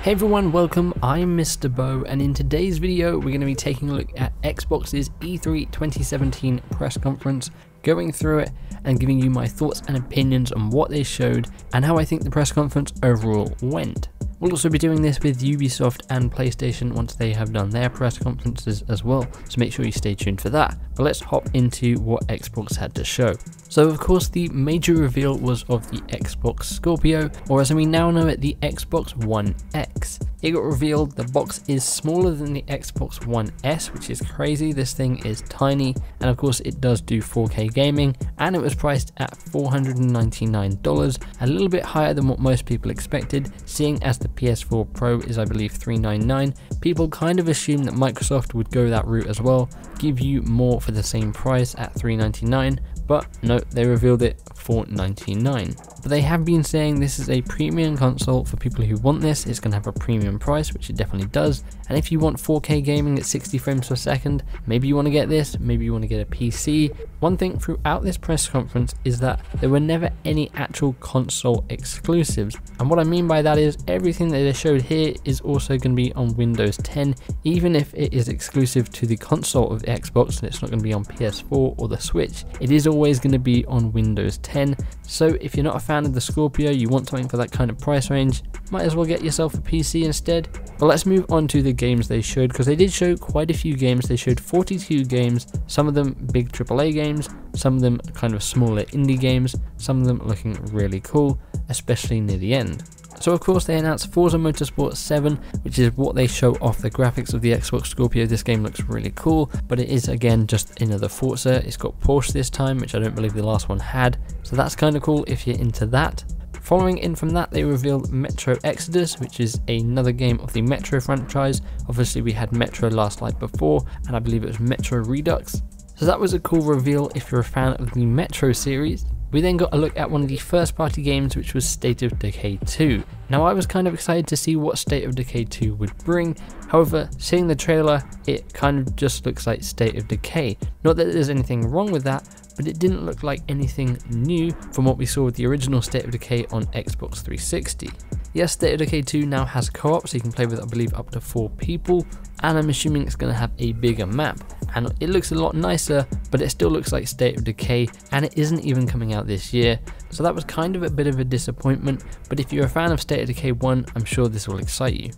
Hey everyone, welcome, I'm MisterBo, and in today's video we're going to be taking a look at Xbox's E3 2017 press conference, going through it and giving you my thoughts and opinions on what they showed and how I think the press conference overall went. We'll also be doing this with Ubisoft and PlayStation once they have done their press conferences as well, so make sure you stay tuned for that. But let's hop into what Xbox had to show. So of course the major reveal was of the Xbox Scorpio, or as we now know it, the Xbox One X. It got revealed the box is smaller than the Xbox One S, which is crazy. This thing is tiny, and of course it does do 4K gaming, and it was priced at $499, a little bit higher than what most people expected, seeing as the PS4 Pro is I believe $399. People kind of assumed that Microsoft would go that route as well, give you more for the same price at $399, but no, they revealed it for $499. But they have been saying this is a premium console for people who want this. It's going to have a premium price, which it definitely does, and if you want 4K gaming at 60 frames per second, maybe you want to get this, maybe you want to get a PC. One thing throughout this press conference is that there were never any actual console exclusives, and what I mean by that is everything that they showed here is also going to be on Windows 10, even if it is exclusive to the console of the Xbox and it's not going to be on PS4 or the Switch, it is always going to be on Windows 10. So if you're not a fan of the Scorpio, you want something for that kind of price range, might as well get yourself a PC instead. But let's move on to the games they showed, because they did show quite a few games. They showed 42 games, some of them big AAA games, some of them kind of smaller indie games, some of them looking really cool, especially near the end. So of course they announced Forza Motorsport 7, which is what they show off the graphics of the Xbox Scorpio. This game looks really cool, but it is again just another Forza. It's got Porsche this time, which I don't believe the last one had, so that's kind of cool if you're into that. Following in from that, they revealed Metro Exodus, which is another game of the Metro franchise. Obviously we had Metro Last Light before, and I believe it was Metro Redux. So that was a cool reveal if you're a fan of the Metro series. We then got a look at one of the first party games, which was State of Decay 2. Now I was kind of excited to see what State of Decay 2 would bring, however seeing the trailer it kind of just looks like State of Decay. Not that there's anything wrong with that, but it didn't look like anything new from what we saw with the original State of Decay on Xbox 360. Yes, State of Decay 2 now has co-op, so you can play with I believe up to 4 people, and I'm assuming it's going to have a bigger map, and it looks a lot nicer, but it still looks like State of Decay, and it isn't even coming out this year, so that was kind of a bit of a disappointment. But if you're a fan of State of Decay 1, I'm sure this will excite you.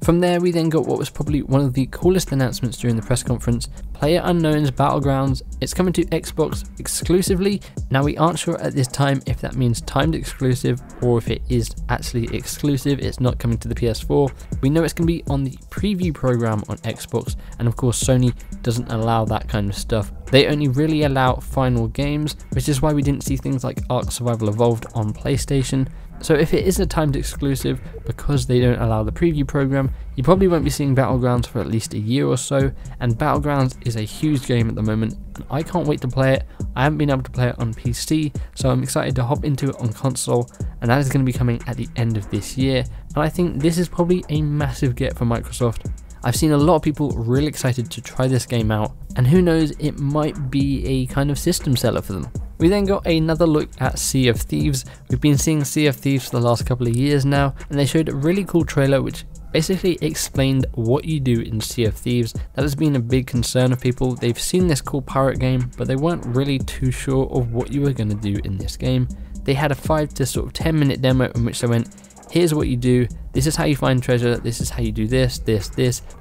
From there we then got what was probably one of the coolest announcements during the press conference, PlayerUnknown's Battlegrounds. It's coming to Xbox exclusively. Now we aren't sure at this time if that means timed exclusive or if it is actually exclusive, it's not coming to the PS4. We know it's going to be on the preview program on Xbox, and of course Sony doesn't allow that kind of stuff. They only really allow final games, which is why we didn't see things like Ark Survival Evolved on PlayStation. So if it is a timed exclusive, because they don't allow the preview program, you probably won't be seeing Battlegrounds for at least a year or so, and Battlegrounds is a huge game at the moment, and I can't wait to play it. I haven't been able to play it on PC, so I'm excited to hop into it on console, and that is going to be coming at the end of this year, and I think this is probably a massive get for Microsoft. I've seen a lot of people really excited to try this game out, and who knows, it might be a kind of system seller for them. We then got another look at Sea of Thieves. We've been seeing Sea of Thieves for the last couple of years now, and they showed a really cool trailer which basically explained what you do in Sea of Thieves. That has been a big concern of people. They've seen this cool pirate game, but they weren't really too sure of what you were going to do in this game. They had a 5 to sort of 10 minute demo in which they went, here's what you do, this is how you find treasure, this is how you do this,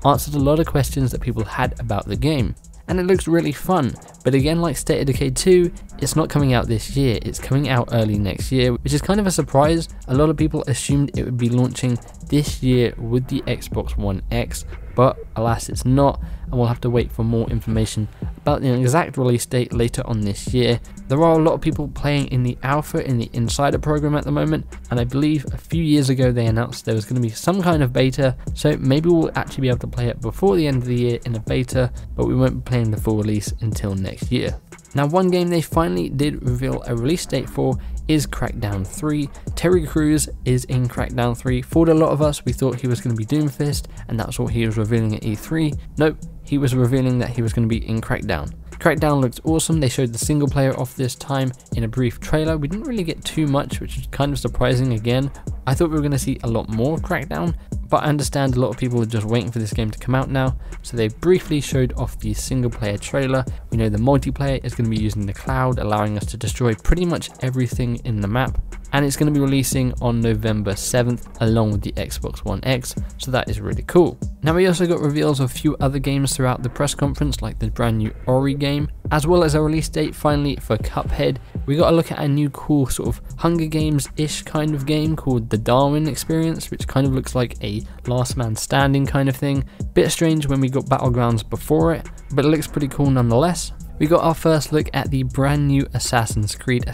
answered a lot of questions that people had about the game. And it looks really fun, but again, like State of Decay 2, it's not coming out this year, it's coming out early next year, which is kind of a surprise. A lot of people assumed it would be launching this year with the Xbox One X, but alas it's not, and we'll have to wait for more information about the exact release date later on this year. There are a lot of people playing in the alpha, in the insider program at the moment, and I believe a few years ago they announced there was going to be some kind of beta, so maybe we'll actually be able to play it before the end of the year in a beta, but we won't be playing the full release until next year. Now one game they finally did reveal a release date for is Crackdown 3. Terry Crews is in Crackdown 3. For a lot of us, we thought he was going to be Doomfist, and that's what he was revealing at E3. Nope, he was revealing that he was going to be in Crackdown. Crackdown looks awesome. They showed the single player off this time in a brief trailer. We didn't really get too much, which was kind of surprising again. I thought we were going to see a lot more Crackdown, but I understand a lot of people are just waiting for this game to come out now. So they briefly showed off the single player trailer. We know the multiplayer is going to be using the cloud, allowing us to destroy pretty much everything in the map. And it's going to be releasing on November 7th along with the Xbox One X, so that is really cool. Now we also got reveals of a few other games throughout the press conference, like the brand new Ori game, as well as a release date finally for Cuphead. We got a look at a new cool sort of Hunger Games-ish kind of game called The Darwin Experience, which kind of looks like a Last Man Standing kind of thing. Bit strange when we got Battlegrounds before it, but it looks pretty cool nonetheless. We got our first look at the brand new Assassin's Creed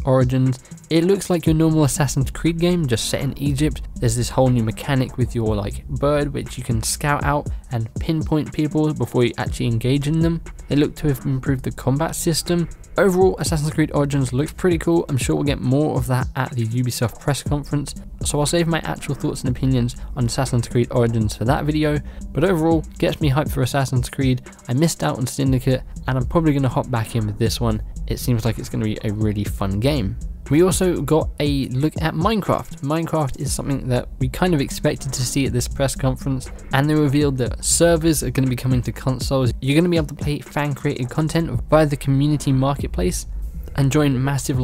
Origins. It looks like your normal Assassin's Creed game, just set in Egypt. There's this whole new mechanic with your bird, which you can scout out and pinpoint people before you actually engage in them. They look to have improved the combat system. Overall, Assassin's Creed Origins looks pretty cool. I'm sure we'll get more of that at the Ubisoft press conference, so I'll save my actual thoughts and opinions on Assassin's Creed Origins for that video. But overall, gets me hyped for Assassin's Creed. I missed out on Syndicate, and I'm probably going to hop back in with this one. It seems like it's going to be a really fun game. We also got a look at Minecraft. Minecraft is something that we kind of expected to see at this press conference, and they revealed that servers are going to be coming to consoles. You're going to be able to play fan-created content via the community marketplace and join massive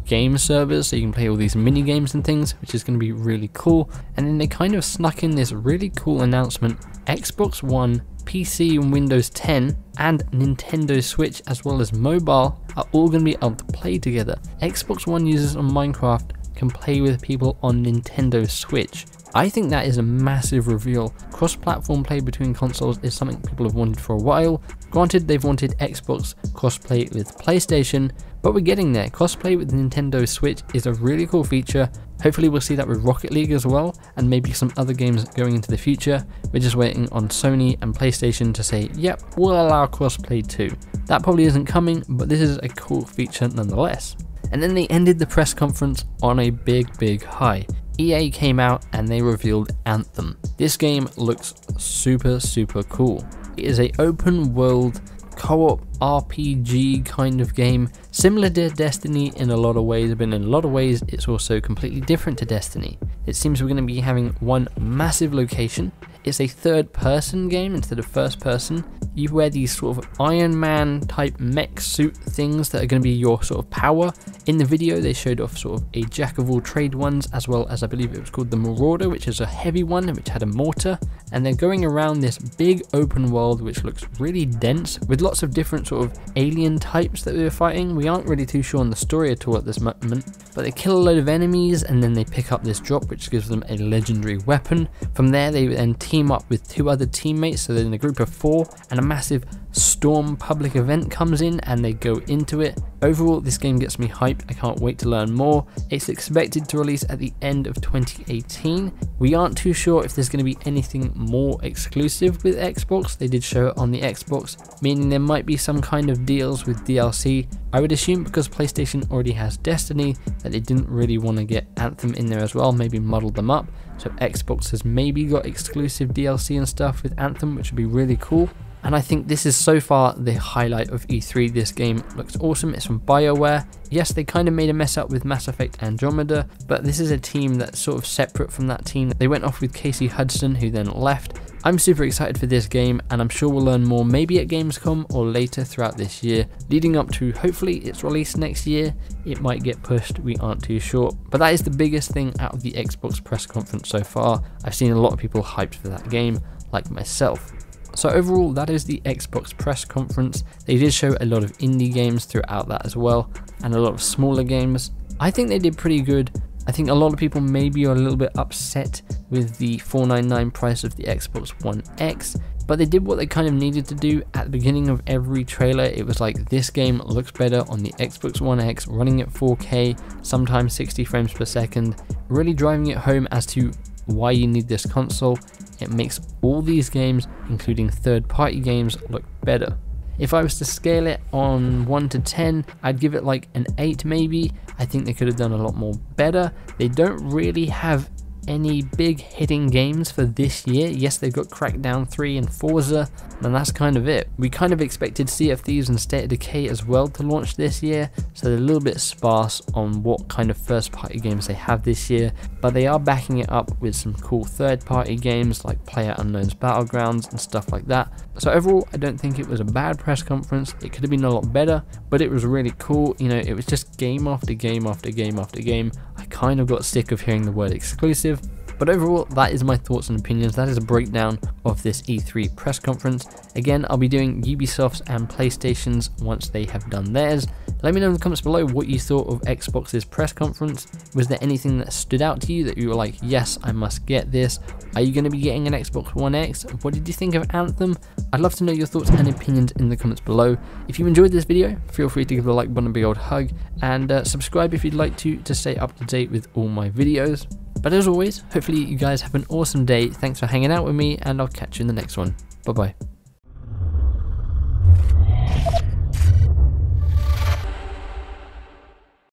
game servers, so you can play all these mini games and things, which is going to be really cool. And then they kind of snuck in this really cool announcement: Xbox One, PC and Windows 10 and Nintendo Switch as well as mobile are all going to be able to play together. Xbox One users on Minecraft can play with people on Nintendo Switch. I think that is a massive reveal. Cross-platform play between consoles is something people have wanted for a while. Granted, they've wanted Xbox crossplay with PlayStation, but we're getting there. Crossplay with Nintendo Switch is a really cool feature. Hopefully we'll see that with Rocket League as well, and maybe some other games going into the future. We're just waiting on Sony and PlayStation to say, yep, we'll allow crossplay too. That probably isn't coming, but this is a cool feature nonetheless. And then they ended the press conference on a big high. EA came out and they revealed Anthem. This game looks super cool. It is an open world co-op RPG kind of game, similar to Destiny in a lot of ways, but in a lot of ways it's also completely different to Destiny. It seems we're going to be having one massive location. It's a third person game instead of first person. You wear these sort of Iron Man type mech suit things that are going to be your sort of power. In the video they showed off sort of a jack of all trade ones, as well as I believe it was called the Marauder, which is a heavy one which had a mortar, and they're going around this big open world which looks really dense with lots of different sort of alien types that they're fighting. We aren't really too sure on the story at all at this moment, but they kill a load of enemies and then they pick up this drop which gives them a legendary weapon. From there they then team up with two other teammates, so they're in a group of 4, and a massive Storm public event comes in and they go into it. Overall, this game gets me hyped. I can't wait to learn more. It's expected to release at the end of 2018. We aren't too sure if there's going to be anything more exclusive with Xbox. They did show it on the Xbox, meaning there might be some kind of deals with DLC. I would assume because PlayStation already has Destiny that they didn't really want to get Anthem in there as well, maybe muddle them up. So Xbox has maybe got exclusive DLC and stuff with Anthem, which would be really cool. And I think this is so far the highlight of E3. This game looks awesome. It's from Bioware. Yes, they kind of made a mess up with Mass Effect Andromeda, but this is a team that's sort of separate from that team. They went off with Casey Hudson, who then left. I'm super excited for this game, and I'm sure we'll learn more maybe at Gamescom or later throughout this year, leading up to hopefully its release next year. It might get pushed, we aren't too sure, but that is the biggest thing out of the Xbox press conference so far. I've seen a lot of people hyped for that game, like myself. So overall, that is the Xbox press conference. They did show a lot of indie games throughout that as well, and a lot of smaller games. I think they did pretty good. I think a lot of people maybe are a little bit upset with the $499 price of the Xbox One X, but they did what they kind of needed to do. At the beginning of every trailer, it was like, this game looks better on the Xbox One X, running at 4K, sometimes 60 frames per second, really driving it home as to why you need this console. It makes all these games, including third-party games, look better. If I was to scale it on 1 to 10, I'd give it like an 8 maybe. I think they could have done a lot more better. They don't really have any big hitting games for this year. Yes, they've got Crackdown 3 and Forza, and that's kind of it. We kind of expected Sea of Thieves and State of Decay as well to launch this year, so they're a little bit sparse on what kind of first party games they have this year, but they are backing it up with some cool third party games like PlayerUnknown's Battlegrounds and stuff like that. So overall, I don't think it was a bad press conference. It could have been a lot better, but it was really cool. You know, it was just game after game after game after game. I kind of got sick of hearing the word exclusive. But overall, that is my thoughts and opinions. That is a breakdown of this E3 press conference. Again, I'll be doing Ubisoft's and PlayStation's once they have done theirs. Let me know in the comments below what you thought of Xbox's press conference. Was there anything that stood out to you that you were like, yes, I must get this? Are you going to be getting an Xbox One X? What did you think of Anthem? I'd love to know your thoughts and opinions in the comments below. If you enjoyed this video, feel free to give the like button a big old hug, and subscribe if you'd like to stay up to date with all my videos. But as always, hopefully you guys have an awesome day. Thanks for hanging out with me, and I'll catch you in the next one. Bye bye.